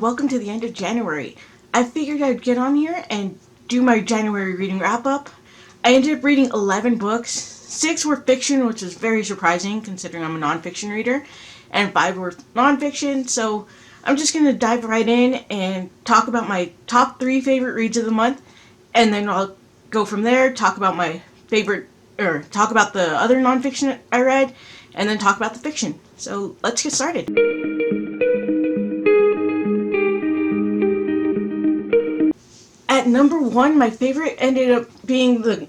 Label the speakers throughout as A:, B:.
A: and welcome to the end of January. I figured I'd get on here and do my January reading wrap up. I ended up reading 11 books. 6 were fiction, which was very surprising considering I'm a nonfiction reader, and 5 were nonfiction, so I'm just going to dive right in and talk about my top 3 favorite reads of the month, and then I'll go from there, talk about my favorite, or talk about the other nonfiction I read, and then talk about the fiction. So let's get started. At number 1, my favorite ended up being The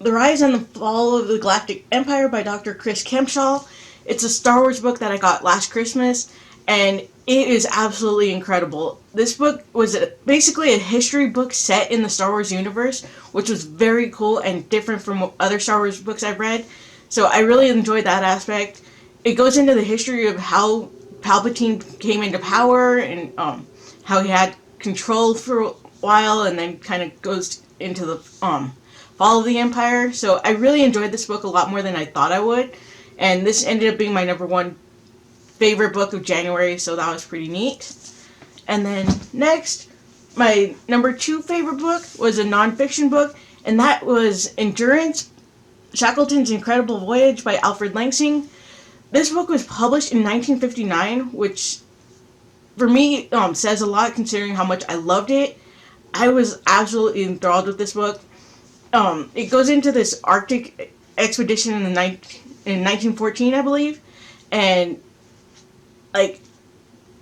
A: Rise and the Fall of the Galactic Empire by Dr. Chris Kempshall. It's a Star Wars book that I got last Christmas, and it is absolutely incredible. This book was basically a history book set in the Star Wars universe, which was very cool and different from other Star Wars books I've read. So I really enjoyed that aspect. It goes into the history of how Palpatine came into power and how he had control for a while, and then kind of goes into the fall of the Empire. So I really enjoyed this book a lot more than I thought I would, and this ended up being my number 1 favorite book of January, so that was pretty neat. And then next, my number 2 favorite book was a nonfiction book, and that was Endurance, Shackleton's Incredible Voyage by Alfred Lansing. This book was published in 1959, which for me says a lot considering how much I loved it. I was absolutely enthralled with this book. It goes into this Arctic expedition in 1914, I believe, and I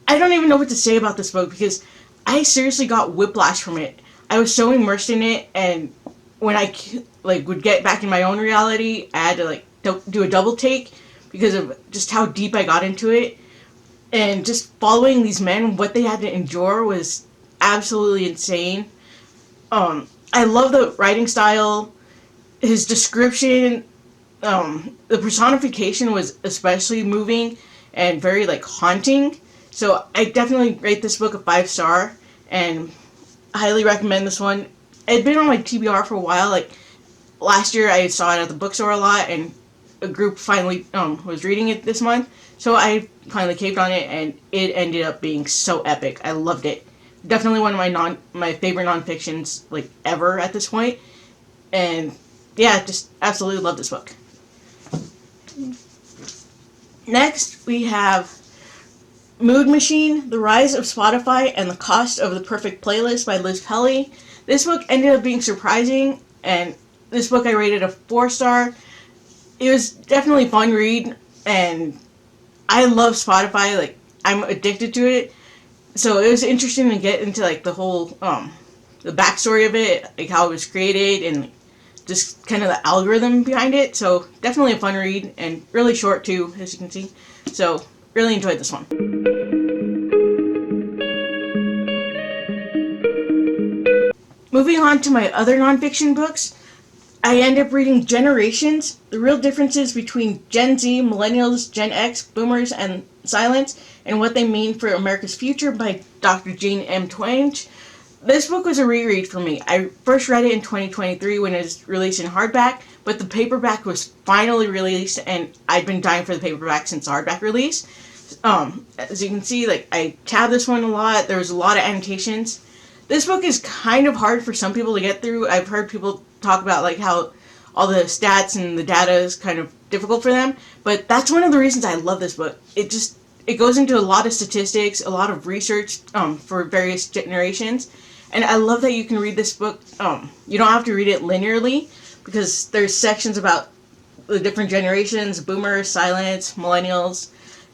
A: don't even know what to say about this book because I seriously got whiplash from it. I was so immersed in it, and when I would get back in my own reality, I had to do a double take because of just how deep I got into it, and just following these men, what they had to endure was absolutely insane. I love the writing style, his description, the personification was especially moving and very haunting. So I definitely rate this book a 5-star and highly recommend this one. It had been on my TBR for a while. Last year I saw it at the bookstore a lot, and a group finally was reading it this month. So I finally caved on it, and it ended up being so epic. I loved it. Definitely one of my favorite nonfictions ever at this point. And yeah, just absolutely love this book. Next, we have Mood Machine, The Rise of Spotify and the Cost of the Perfect Playlist by Liz Pelly. This book ended up being surprising, and this book I rated a 4-star. It was definitely a fun read, and I love Spotify. I'm addicted to it. So it was interesting to get into the whole the backstory of it, how it was created, and just kind of the algorithm behind it. So definitely a fun read, and really short too, as you can see. So really enjoyed this one. Moving on to my other nonfiction books, I ended up reading Generations, The Real Differences Between Gen Z, Millennials, Gen X, Boomers, and Silents, and What They Mean for America's Future by Dr. Jean M. Twenge. This book was a reread for me. I first read it in 2023 when it was released in hardback, but the paperback was finally released, and I'd been dying for the paperback since the hardback release. As you can see, I tabbed this one a lot. There was a lot of annotations. This book is kind of hard for some people to get through. I've heard people talk about how all the stats and the data is kind of difficult for them, but that's one of the reasons I love this book. It goes into a lot of statistics, a lot of research for various generations, and I love that you can read this book. You don't have to read it linearly because there's sections about the different generations: boomers, silents, millennials,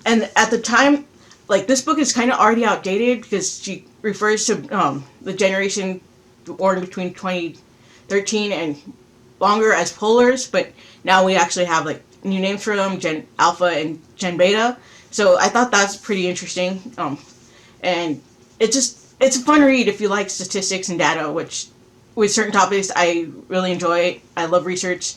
A: and at the time, this book is kind of already outdated because she refers to the generation born between 2013 and longer as polars, but now we actually have new names for them, Gen Alpha and Gen Beta. So I thought that's pretty interesting, and it's a fun read if you like statistics and data, which with certain topics I really enjoy. I love research,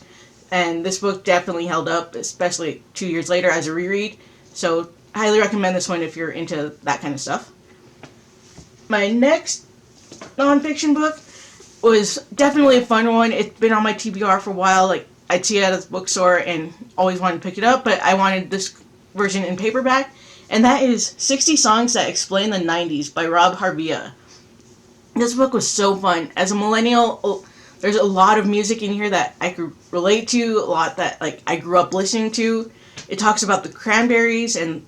A: and this book definitely held up, especially 2 years later as a reread. So I highly recommend this one if you're into that kind of stuff. My next nonfiction book was definitely a fun one. It's been on my TBR for a while. I'd see it at the bookstore and always wanted to pick it up, but I wanted this version in paperback, and that is 60 Songs That Explain the 90s by Rob Harvia. This book was so fun. As a millennial, there's a lot of music in here that I could relate to, a lot that like I grew up listening to. It talks about the Cranberries, and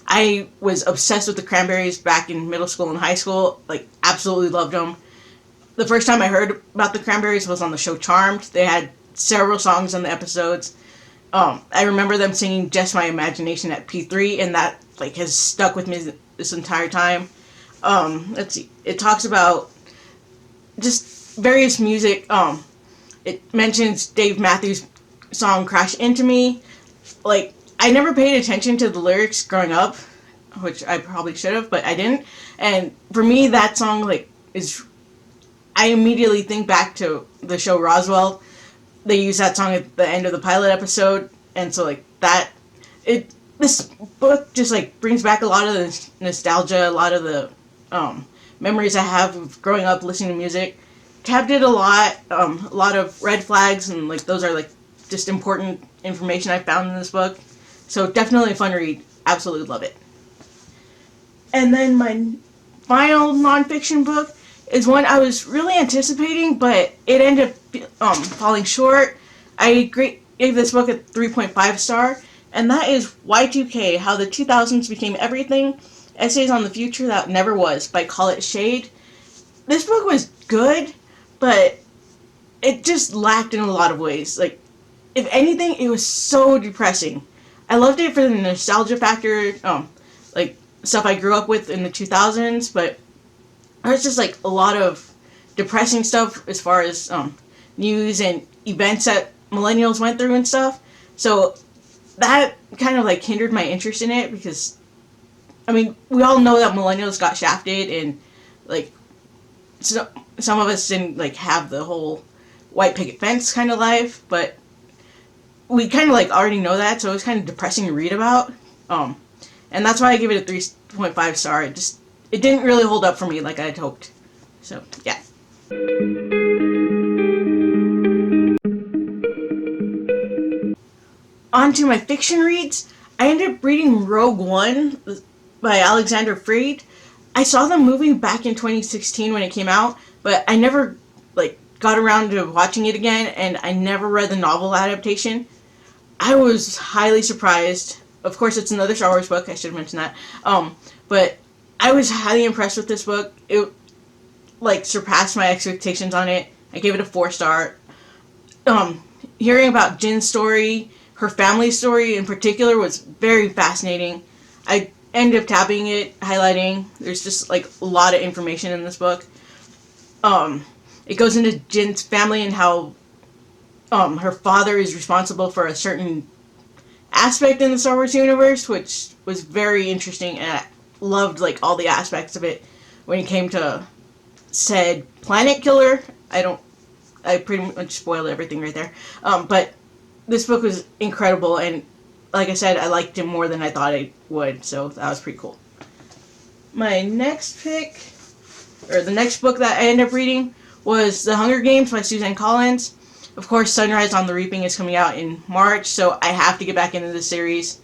A: I was obsessed with the Cranberries back in middle school and high school. Like, absolutely loved them. The first time I heard about the Cranberries was on the show Charmed. They had several songs on the episodes. I remember them singing "Just My Imagination" at P3, and that like has stuck with me this entire time. Let's see. It talks about just various music. It mentions Dave Matthews' song "Crash Into Me." Like, I never paid attention to the lyrics growing up, which I probably should have, but I didn't. And for me, that song like is. I immediately think back to the show Roswell. They use that song at the end of the pilot episode, and so like that, this book just like brings back a lot of the nostalgia, a lot of the memories I have of growing up listening to music. Tab did a lot of red flags, and like those are like just important information I found in this book. So definitely a fun read. Absolutely love it. And then my final nonfiction book is one I was really anticipating, but it ended up falling short. I gave this book a 3.5 star, and that is Y2K, How the 2000s Became Everything, Essays on the Future That Never Was by Call It Shade. This book was good, but it just lacked in a lot of ways. Like, if anything, it was so depressing. I loved it for the nostalgia factor, like stuff I grew up with in the 2000s, but there's just like a lot of depressing stuff as far as news and events that millennials went through and stuff. So that kind of like hindered my interest in it, because I mean, we all know that millennials got shafted, and like so, some of us didn't like have the whole white picket fence kind of life, but we kind of like already know that, so it was kind of depressing to read about. And that's why I give it a 3.5 star. It didn't really hold up for me like I had hoped. So, yeah. On to my fiction reads. I ended up reading Rogue One by Alexander Freed. I saw the movie back in 2016 when it came out, but I never like got around to watching it again, and I never read the novel adaptation. I was highly surprised. Of course, it's another Star Wars book. I should have mentioned that. But I was highly impressed with this book. It like surpassed my expectations on it. I gave it a 4 star. Hearing about Jin's story, her family story in particular, was very fascinating. I ended up tabbing it, highlighting. There's just like a lot of information in this book. It goes into Jin's family and how her father is responsible for a certain aspect in the Star Wars universe, which was very interesting, and I loved like all the aspects of it. When it came to said planet killer, I pretty much spoiled everything right there. But this book was incredible, and like I said, I liked him more than I thought I would, so that was pretty cool. My next pick, or the next book that I ended up reading, was The Hunger Games by Suzanne Collins. Of course, Sunrise on the Reaping is coming out in March, so I have to get back into this series.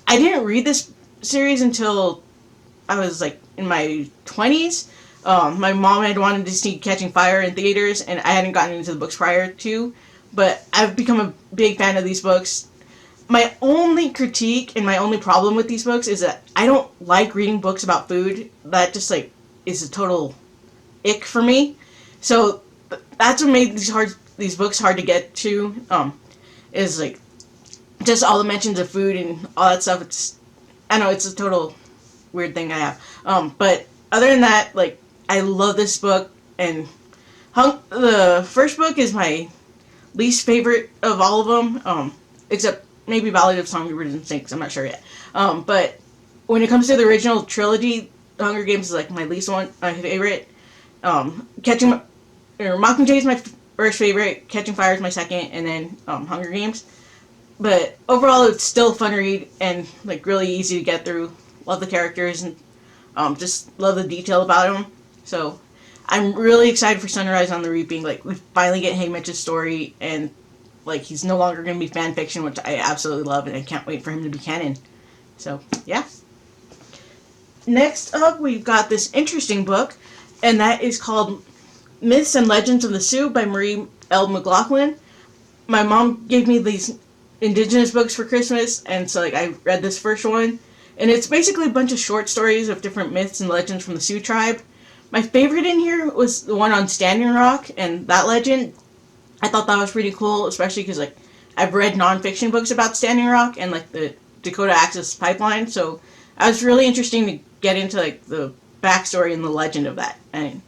A: I didn't read this series until I was like in my 20s. My mom had wanted to see Catching Fire in theaters, and I hadn't gotten into the books prior to, but I've become a big fan of these books. My only critique and my only problem with these books is that I don't like reading books about food. That just like is a total ick for me. So that's what made these books hard to get to. Is like just all the mentions of food and all that stuff. I know it's a total weird thing I have. But other than that, like, I love this book, and the first book is my least favorite of all of them, except maybe Ballad of Songbirds and Snakes. I'm not sure yet. But when it comes to the original trilogy, Hunger Games is like my favorite. Mockingjay is my first favorite. Catching Fire is my second, and then Hunger Games. But overall, it's still a fun read and like really easy to get through. Love the characters and just love the detail about them. So I'm really excited for Sunrise on the Reaping. Like, we finally get Haymitch's story, and like he's no longer going to be fan fiction, which I absolutely love, and I can't wait for him to be canon. So, yeah. Next up, we've got this interesting book, and that is called Myths and Legends of the Sioux by Marie L. McLaughlin. My mom gave me these indigenous books for Christmas, and so I read this first one, and it's basically a bunch of short stories of different myths and legends from the Sioux tribe. My favorite in here was the one on Standing Rock and that legend. I thought that was pretty cool, especially because I've read nonfiction books about Standing Rock and the Dakota Access Pipeline, so I was really interesting to get into the backstory and the legend of that. And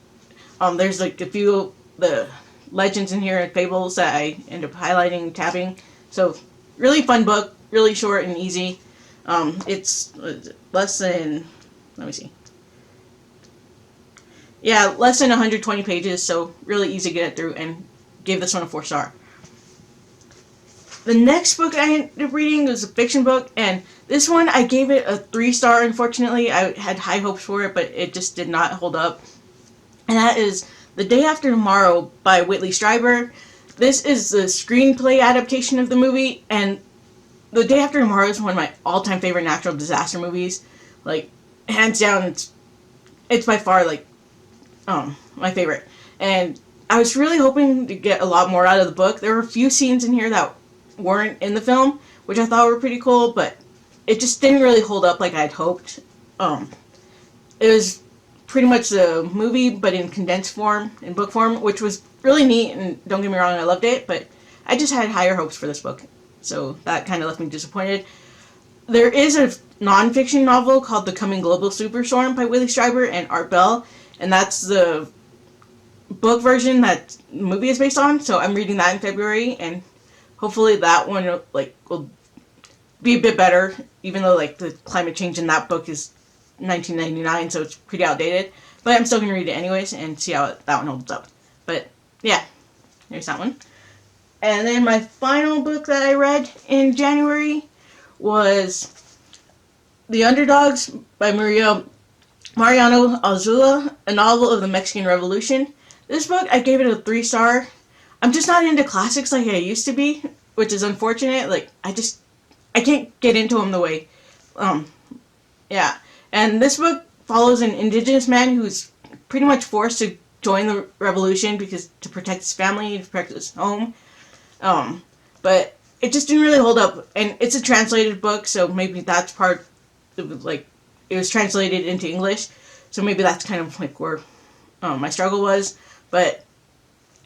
A: there's a few of the legends in here and fables that I end up highlighting, tabbing. So really fun book, really short and easy. It's less than, let me see. Yeah, less than 120 pages, so really easy to get it through, and gave this one a 4-star. The next book I ended up reading was a fiction book, and this one I gave it a 3-star, unfortunately. I had high hopes for it, but it just did not hold up. And that is The Day After Tomorrow by Whitley Strieber. This is the screenplay adaptation of the movie, and The Day After Tomorrow is one of my all-time favorite natural disaster movies. Hands down, it's by far, my favorite. And I was really hoping to get a lot more out of the book. There were a few scenes in here that weren't in the film, which I thought were pretty cool, but it just didn't really hold up like I'd hoped. It was pretty much the movie, but in condensed form, in book form, which was really neat, and don't get me wrong, I loved it, but I just had higher hopes for this book, so that kind of left me disappointed. There is a nonfiction novel called The Coming Global Superstorm by Whitley Strieber and Art Bell, and that's the book version that the movie is based on, so I'm reading that in February, and hopefully that one will be a bit better, even though the climate change in that book is 1999, so it's pretty outdated, but I'm still going to read it anyways and see how that one holds up. But yeah, there's that one. And then my final book that I read in January was The Underdogs by Mariano Alzula, a novel of the Mexican Revolution. This book, I gave it a 3-star. I'm just not into classics like I used to be, which is unfortunate. I can't get into them the way, yeah. And this book follows an indigenous man who's pretty much forced to join the revolution to protect his family, to protect his home. But it just didn't really hold up, and it's a translated book, so maybe that's part of, it was translated into English, so maybe that's kind of where my struggle was, but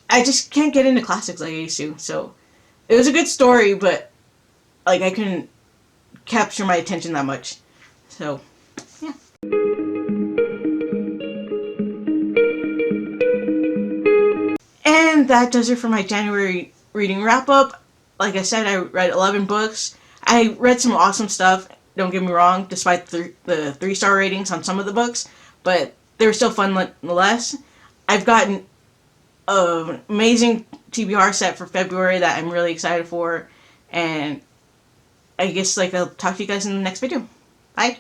A: I just can't get into classics like I used to, so it was a good story, but I couldn't capture my attention that much, so yeah. And that does it for my January reading wrap-up. Like I said, I read 11 books. I read some awesome stuff, don't get me wrong, despite the 3-star ratings on some of the books, but they were still fun nonetheless. I've gotten an amazing TBR set for February that I'm really excited for, and I guess I'll talk to you guys in the next video. Bye!